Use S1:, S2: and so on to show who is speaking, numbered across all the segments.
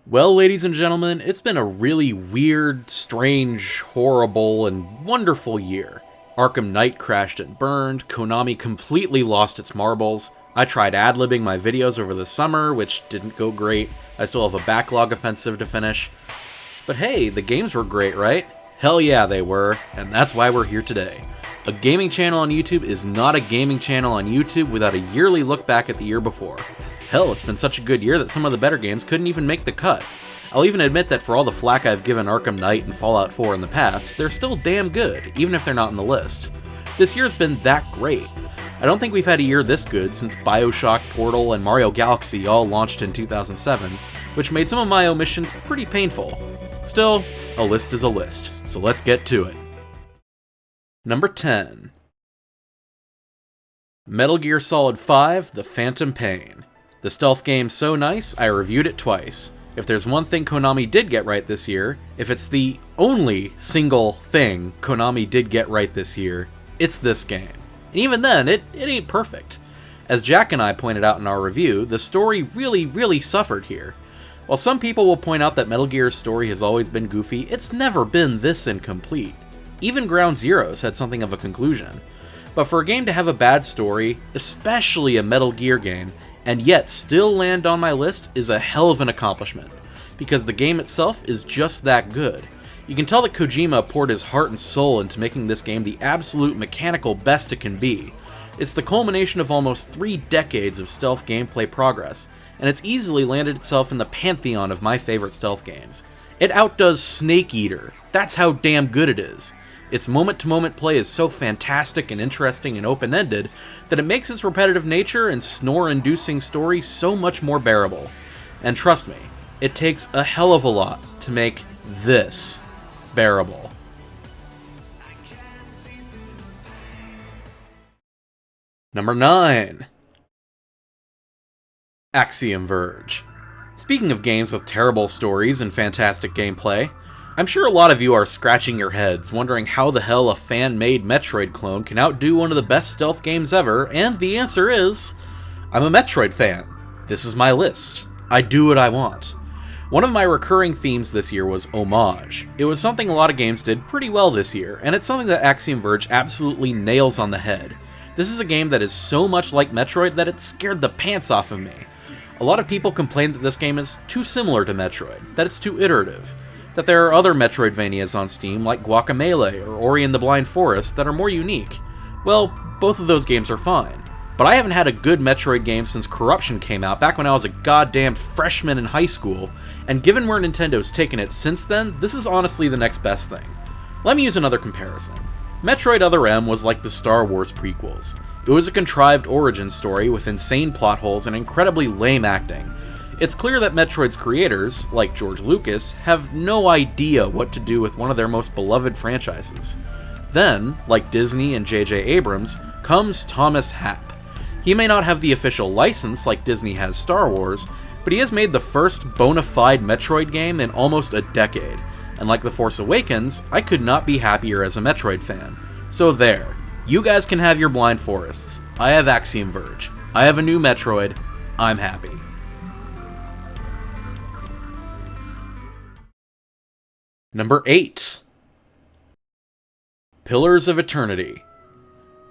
S1: Well, ladies and gentlemen, it's been a really weird, strange, horrible, and wonderful year. Arkham Knight crashed and burned, Konami completely lost its marbles, I tried ad-libbing my videos over the summer, which didn't go great, I still have a backlog offensive to finish. But hey, the games were great, right? Hell yeah, they were, and that's why we're here today. A gaming channel on YouTube is not a gaming channel on YouTube without a yearly look back at the year before. Hell, it's been such a good year that some of the better games couldn't even make the cut. I'll even admit that for all the flack I've given Arkham Knight and Fallout 4 in the past, they're still damn good, even if they're not on the list. This year's been that great. I don't think we've had a year this good since BioShock, Portal, and Mario Galaxy all launched in 2007, which made some of my omissions pretty painful. Still, a list is a list, so let's get to it. Number 10. Metal Gear Solid 5: The Phantom Pain. The stealth game's so nice, I reviewed it twice. If there's one thing Konami did get right this year, if it's the only single thing Konami did get right this year, it's this game. And even then, it ain't perfect. As Jack and I pointed out in our review, the story really suffered here. While some people will point out that Metal Gear's story has always been goofy, it's never been this incomplete. Even Ground Zeroes had something of a conclusion. But for a game to have a bad story, especially a Metal Gear game, and yet still land on my list is a hell of an accomplishment, because the game itself is just that good. You can tell that Kojima poured his heart and soul into making this game the absolute mechanical best it can be. It's the culmination of almost 3 decades of stealth gameplay progress, and it's easily landed itself in the pantheon of my favorite stealth games. It outdoes Snake Eater, that's how damn good it is. Its moment-to-moment play is so fantastic and interesting and open-ended that it makes its repetitive nature and snore-inducing story so much more bearable. And trust me, it takes a hell of a lot to make this bearable. Number 9. Axiom Verge. Speaking of games with terrible stories and fantastic gameplay, I'm sure a lot of you are scratching your heads, wondering how the hell a fan-made Metroid clone can outdo one of the best stealth games ever, and the answer is, I'm a Metroid fan. This is my list. I do what I want. One of my recurring themes this year was homage. It was something a lot of games did pretty well this year, and it's something that Axiom Verge absolutely nails on the head. This is a game that is so much like Metroid that it scared the pants off of me. A lot of people complain that this game is too similar to Metroid, that it's too iterative, that there are other Metroidvanias on Steam like Guacamelee or Ori and the Blind Forest that are more unique. Well, both of those games are fine. But I haven't had a good Metroid game since Corruption came out back when I was a goddamn freshman in high school, and given where Nintendo's taken it since then, this is honestly the next best thing. Let me use another comparison. Metroid Other M was like the Star Wars prequels. It was a contrived origin story with insane plot holes and incredibly lame acting. It's clear that Metroid's creators, like George Lucas, have no idea what to do with one of their most beloved franchises. Then, like Disney and J.J. Abrams, comes Thomas Happ. He may not have the official license like Disney has Star Wars, but he has made the first bona fide Metroid game in almost a decade, and like The Force Awakens, I could not be happier as a Metroid fan. So there, you guys can have your Blind Forests. I have Axiom Verge. I have a new Metroid. I'm happy. Number 8. Pillars of Eternity.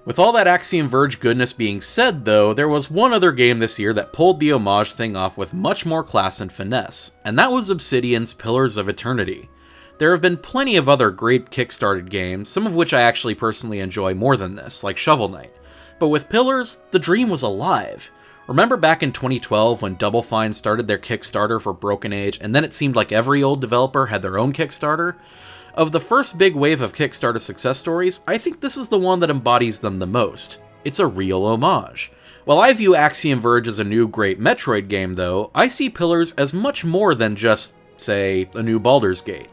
S1: With all that Axiom Verge goodness being said, though, there was one other game this year that pulled the homage thing off with much more class and finesse, and that was Obsidian's Pillars of Eternity. There have been plenty of other great kickstarted games, some of which I actually personally enjoy more than this, like Shovel Knight. But with Pillars, the dream was alive. Remember back in 2012 when Double Fine started their Kickstarter for Broken Age, and then it seemed like every old developer had their own Kickstarter? Of the first big wave of Kickstarter success stories, I think this is the one that embodies them the most. It's a real homage. While I view Axiom Verge as a new great Metroid game though, I see Pillars as much more than just, say, a new Baldur's Gate.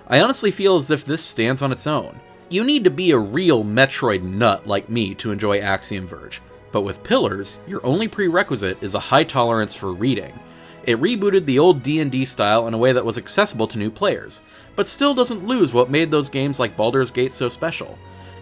S1: I honestly feel as if this stands on its own. You need to be a real Metroid nut like me to enjoy Axiom Verge. But with Pillars, your only prerequisite is a high tolerance for reading. It rebooted the old D&D style in a way that was accessible to new players, but still doesn't lose what made those games like Baldur's Gate so special.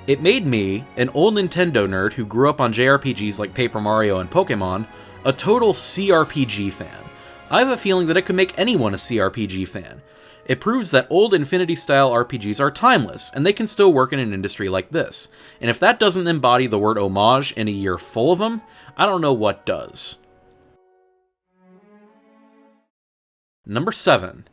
S1: It made me, an old Nintendo nerd who grew up on JRPGs like Paper Mario and Pokemon, a total CRPG fan. I have a feeling that it could make anyone a CRPG fan. It proves that old Infinity-style RPGs are timeless, and they can still work in an industry like this. And if that doesn't embody the word homage in a year full of them, I don't know what does. Number 7.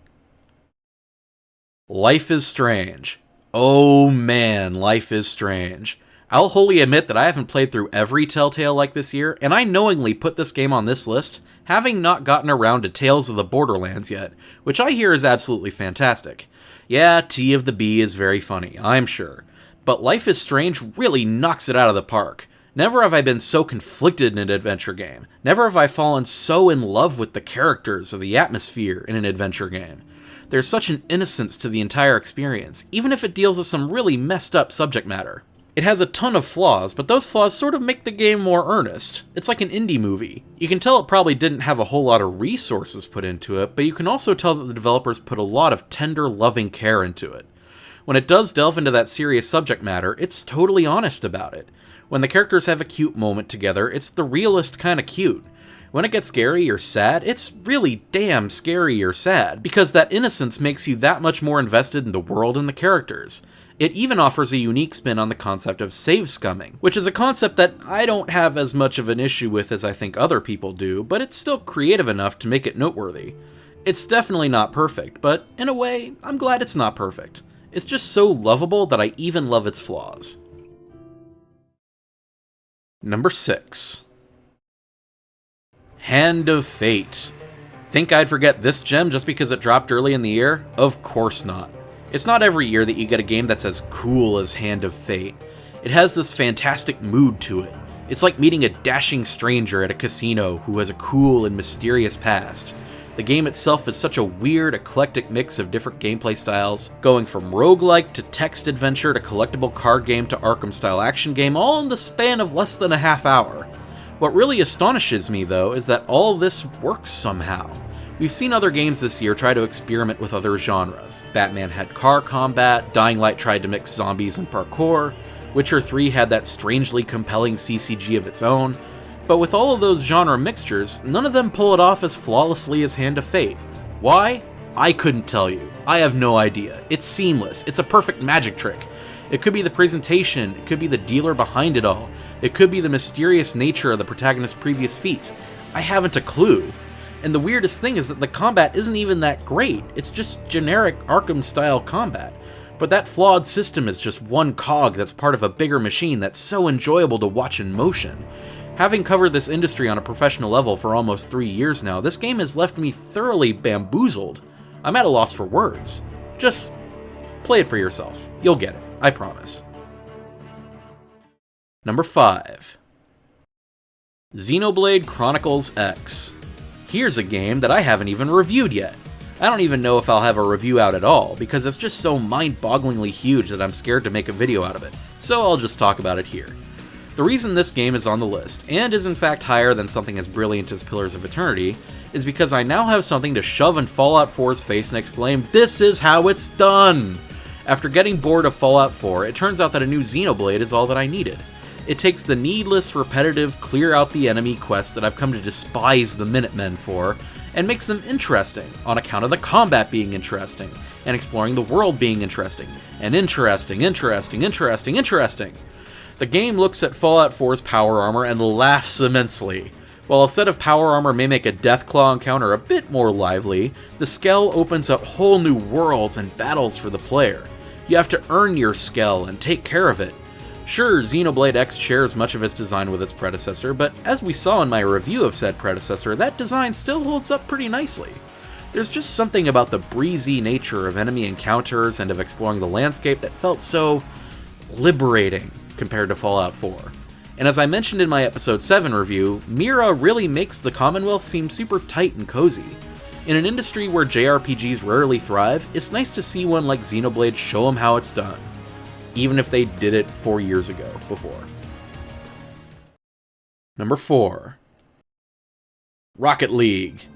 S1: Life is Strange. Oh man, Life is Strange. I'll wholly admit that I haven't played through every Telltale like this year, and I knowingly put this game on this list, having not gotten around to Tales of the Borderlands yet, which I hear is absolutely fantastic. Yeah, T of the B is very funny, I'm sure, but Life is Strange really knocks it out of the park. Never have I been so conflicted in an adventure game. Never have I fallen so in love with the characters or the atmosphere in an adventure game. There's such an innocence to the entire experience, even if it deals with some really messed up subject matter. It has a ton of flaws, but those flaws sort of make the game more earnest. It's like an indie movie. You can tell it probably didn't have a whole lot of resources put into it, but you can also tell that the developers put a lot of tender, loving care into it. When it does delve into that serious subject matter, it's totally honest about it. When the characters have a cute moment together, it's the realest kind of cute. When it gets scary or sad, it's really damn scary or sad, because that innocence makes you that much more invested in the world and the characters. It even offers a unique spin on the concept of save scumming, which is a concept that I don't have as much of an issue with as I think other people do, but it's still creative enough to make it noteworthy. It's definitely not perfect, but in a way, I'm glad it's not perfect. It's just so lovable that I even love its flaws. Number 6. Hand of Fate. Think I'd forget this gem just because it dropped early in the year? Of course not. It's not every year that you get a game that's as cool as Hand of Fate. It has this fantastic mood to it. It's like meeting a dashing stranger at a casino who has a cool and mysterious past. The game itself is such a weird, eclectic mix of different gameplay styles, going from roguelike to text adventure to collectible card game to Arkham-style action game, all in the span of less than a half hour. What really astonishes me, though, is that all this works somehow. We've seen other games this year try to experiment with other genres. Batman had car combat, Dying Light tried to mix zombies and parkour, Witcher 3 had that strangely compelling CCG of its own, but with all of those genre mixtures, none of them pull it off as flawlessly as Hand of Fate. Why? I couldn't tell you. I have no idea. It's seamless. It's a perfect magic trick. It could be the presentation, it could be the dealer behind it all, it could be the mysterious nature of the protagonist's previous feats. I haven't a clue. And the weirdest thing is that the combat isn't even that great, it's just generic Arkham-style combat. But that flawed system is just one cog that's part of a bigger machine that's so enjoyable to watch in motion. Having covered this industry on a professional level for almost 3 years now, this game has left me thoroughly bamboozled. I'm at a loss for words. Just play it for yourself. You'll get it. I promise. Number 5. Xenoblade Chronicles X. Here's a game that I haven't even reviewed yet. I don't even know if I'll have a review out at all, because it's just so mind-bogglingly huge that I'm scared to make a video out of it, so I'll just talk about it here. The reason this game is on the list, and is in fact higher than something as brilliant as Pillars of Eternity, is because I now have something to shove in Fallout 4's face and exclaim, "This is how it's done!" After getting bored of Fallout 4, it turns out that a new Xenoblade is all that I needed. It takes the needless, repetitive, clear out the enemy quests that I've come to despise the Minutemen for, and makes them interesting, on account of the combat being interesting, and exploring the world being interesting, and interesting. The game looks at Fallout 4's power armor and laughs immensely. While a set of power armor may make a Deathclaw encounter a bit more lively, the Skell opens up whole new worlds and battles for the player. You have to earn your Skell and take care of it. Sure, Xenoblade X shares much of its design with its predecessor, but as we saw in my review of said predecessor, that design still holds up pretty nicely. There's just something about the breezy nature of enemy encounters and of exploring the landscape that felt so liberating compared to Fallout 4. And as I mentioned in my episode 7 review, Mira really makes the Commonwealth seem super tight and cozy. In an industry where JRPGs rarely thrive, it's nice to see one like Xenoblade show them how it's done. Even if they did it 4 years ago before. Number 4. Rocket League.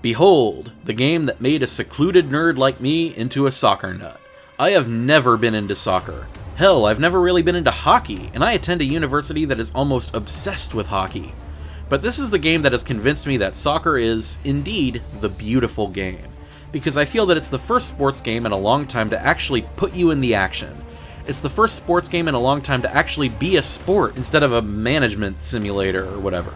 S1: Behold, the game that made a secluded nerd like me into a soccer nut. I have never been into soccer. Hell, I've never really been into hockey, and I attend a university that is almost obsessed with hockey. But this is the game that has convinced me that soccer is, indeed, the beautiful game. Because I feel that it's the first sports game in a long time to actually put you in the action. It's the first sports game in a long time to actually be a sport instead of a management simulator or whatever.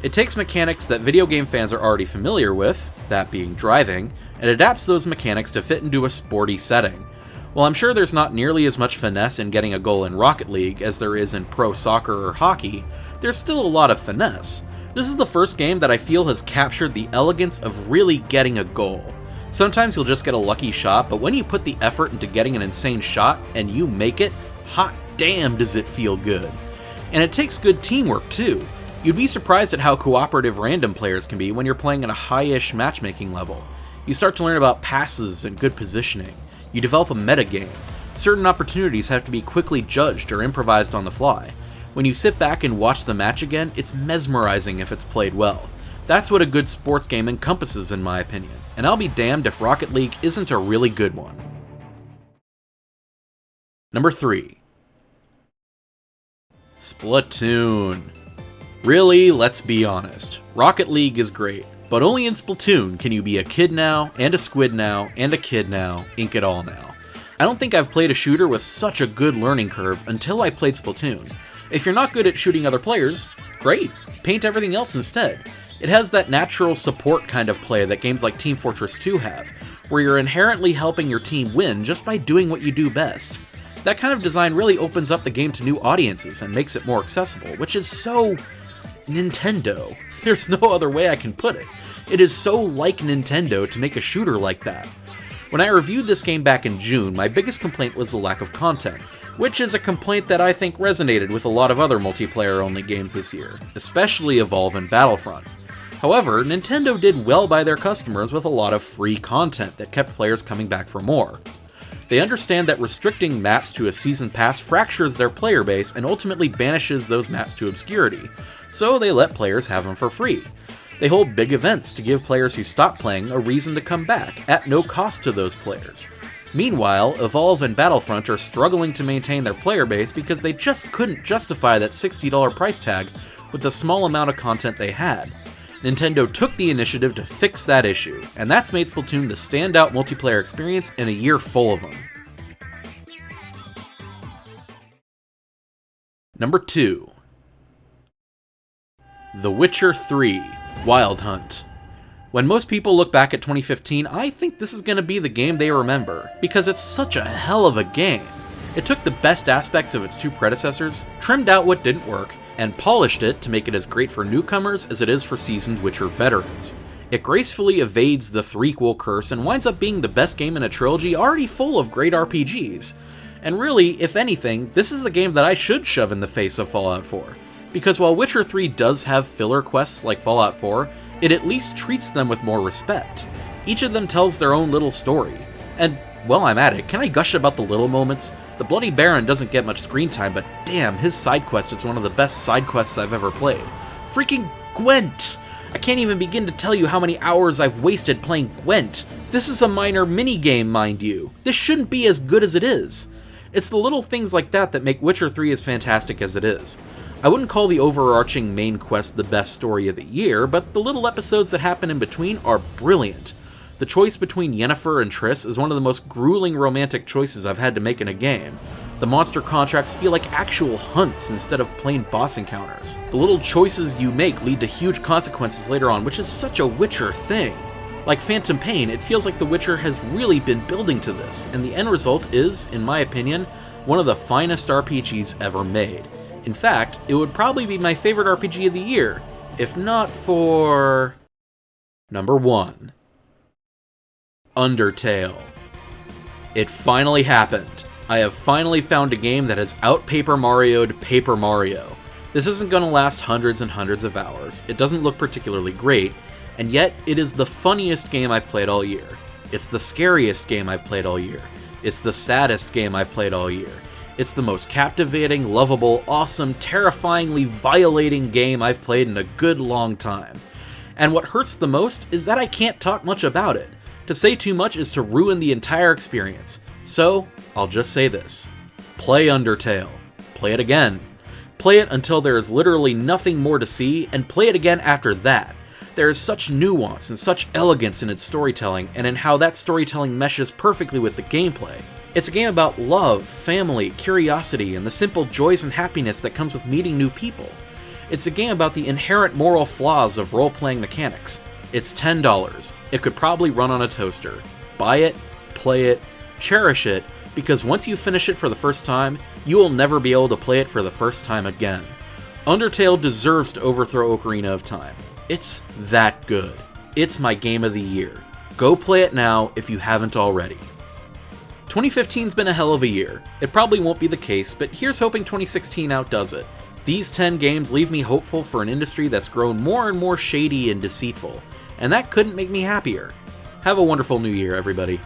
S1: It takes mechanics that video game fans are already familiar with, that being driving, and adapts those mechanics to fit into a sporty setting. While I'm sure there's not nearly as much finesse in getting a goal in Rocket League as there is in pro soccer or hockey, there's still a lot of finesse. This is the first game that I feel has captured the elegance of really getting a goal. Sometimes you'll just get a lucky shot, but when you put the effort into getting an insane shot and you make it, hot damn does it feel good. And it takes good teamwork too. You'd be surprised at how cooperative random players can be when you're playing at a high-ish matchmaking level. You start to learn about passes and good positioning. You develop a metagame. Certain opportunities have to be quickly judged or improvised on the fly. When you sit back and watch the match again, it's mesmerizing if it's played well. That's what a good sports game encompasses in my opinion, and I'll be damned if Rocket League isn't a really good one. Number 3. Splatoon. Really, let's be honest. Rocket League is great, but only in Splatoon can you be a kid now, and a squid now, and a kid now, ink it all now. I don't think I've played a shooter with such a good learning curve until I played Splatoon. If you're not good at shooting other players, great, paint everything else instead. It has that natural support kind of play that games like Team Fortress 2 have, where you're inherently helping your team win just by doing what you do best. That kind of design really opens up the game to new audiences and makes it more accessible, which is so Nintendo. There's no other way I can put it. It is so like Nintendo to make a shooter like that. When I reviewed this game back in June, my biggest complaint was the lack of content, which is a complaint that I think resonated with a lot of other multiplayer-only games this year, especially Evolve and Battlefront. However, Nintendo did well by their customers with a lot of free content that kept players coming back for more. They understand that restricting maps to a season pass fractures their player base and ultimately banishes those maps to obscurity, so they let players have them for free. They hold big events to give players who stop playing a reason to come back, at no cost to those players. Meanwhile, Evolve and Battlefront are struggling to maintain their player base because they just couldn't justify that $60 price tag with the small amount of content they had. Nintendo took the initiative to fix that issue, and that's made Splatoon the standout multiplayer experience in a year full of them. Number 2. The Witcher 3: Wild Hunt. When most people look back at 2015, I think this is going to be the game they remember, because it's such a hell of a game. It took the best aspects of its two predecessors, trimmed out what didn't work, and polished it to make it as great for newcomers as it is for seasoned Witcher veterans. It gracefully evades the threequel curse and winds up being the best game in a trilogy already full of great RPGs. And really, if anything, this is the game that I should shove in the face of Fallout 4. Because while Witcher 3 does have filler quests like Fallout 4, it at least treats them with more respect. Each of them tells their own little story. And while I'm at it, can I gush about the little moments? The Bloody Baron doesn't get much screen time, but damn, his side quest is one of the best side quests I've ever played. Freaking Gwent! I can't even begin to tell you how many hours I've wasted playing Gwent. This is a minor minigame, mind you. This shouldn't be as good as it is. It's the little things like that that make Witcher 3 as fantastic as it is. I wouldn't call the overarching main quest the best story of the year, but the little episodes that happen in between are brilliant. The choice between Yennefer and Triss is one of the most grueling romantic choices I've had to make in a game. The monster contracts feel like actual hunts instead of plain boss encounters. The little choices you make lead to huge consequences later on, which is such a Witcher thing. Like Phantom Pain, it feels like The Witcher has really been building to this, and the end result is, in my opinion, one of the finest RPGs ever made. In fact, it would probably be my favorite RPG of the year, if not for... Number 1. Undertale. It finally happened. I have finally found a game that has out-Paper Mario'd Paper Mario. This isn't gonna last hundreds and hundreds of hours, it doesn't look particularly great, and yet it is the funniest game I've played all year. It's the scariest game I've played all year. It's the saddest game I've played all year. It's the most captivating, lovable, awesome, terrifyingly violating game I've played in a good long time. And what hurts the most is that I can't talk much about it. To say too much is to ruin the entire experience. So, I'll just say this. Play Undertale. Play it again. Play it until there is literally nothing more to see, and play it again after that. There is such nuance and such elegance in its storytelling, and in how that storytelling meshes perfectly with the gameplay. It's a game about love, family, curiosity, and the simple joys and happiness that comes with meeting new people. It's a game about the inherent moral flaws of role-playing mechanics. It's $10. It could probably run on a toaster. Buy it, play it, cherish it, because once you finish it for the first time, you will never be able to play it for the first time again. Undertale deserves to overthrow Ocarina of Time. It's that good. It's my game of the year. Go play it now if you haven't already. 2015's been a hell of a year. It probably won't be the case, but here's hoping 2016 outdoes it. These 10 games leave me hopeful for an industry that's grown more and more shady and deceitful, and that couldn't make me happier. Have a wonderful new year, everybody.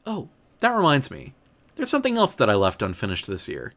S1: Oh, that reminds me. There's something else that I left unfinished this year.